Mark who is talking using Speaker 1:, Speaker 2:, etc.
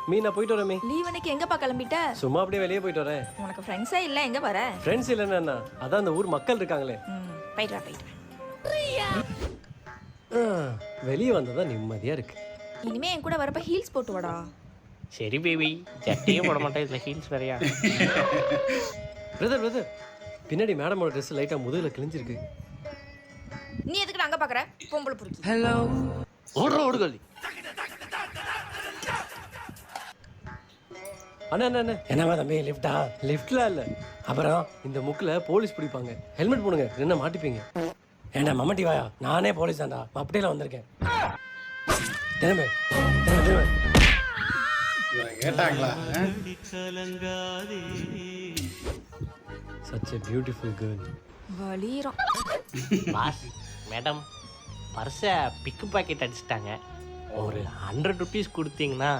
Speaker 1: நான் போயிட்டு வரேன் மீ.
Speaker 2: லீவ் அன்னைக்கு எங்கப்பா கிளம்பிட்ட?
Speaker 1: சும்மா அப்படியே வெளியே போயிட்டு வரேன்.
Speaker 2: உனக்கு ஃப்ரெண்ட்ஸே இல்ல, எங்க வர?
Speaker 1: ஃப்ரெண்ட்ஸ் இல்லைன்னா அதான் அந்த ஊர் மக்கள் இருக்காங்களே.
Speaker 2: போயிட்டு வா.
Speaker 1: வெளியே வந்ததா நிம்மதியா இருக்கு.
Speaker 2: இனிமே என் கூட வரப்ப ஹீல்ஸ் போட்டு வாடா.
Speaker 3: சரி பேபி, ஜட்டியும் போட மாட்டேன், இதில் ஹீல்ஸ் வேறையா?
Speaker 1: பிரதர் பின்னாடி மேடமோட ட்ரெஸ் லைட்டா முதுகுல கிழிஞ்சிருக்கு.
Speaker 2: நீ எதுக்கு அங்க பாக்குற? பொம்பளை புடிக்கி.
Speaker 3: ஹலோ, ஓடுகல்வி.
Speaker 1: அண்ணா என்னவா தம்பி லிஃப்டா? லிஃப்ட்லாம் இல்ல. அப்புறம் இந்த முக்கில் போலீஸ் பிடிப்பாங்க. ஹெல்மெட் போடுங்க, என்ன மாட்டிப்பீங்க. ஏண்டா மம்மட்டி வாயா, நானே போலீஸ் தான்டா, அப்படியெல்லாம் வந்திருக்கேன். திரும்ப
Speaker 4: கேட்டாங்களா?
Speaker 1: such a beautiful girl.
Speaker 2: வலிரம்.
Speaker 3: பாஸ் மேடம், பர்ஸை பிக்கு பாக்கெட் அடிச்சிட்டாங்க. ஒரு 100 rupees கொடுத்தீங்கன்னா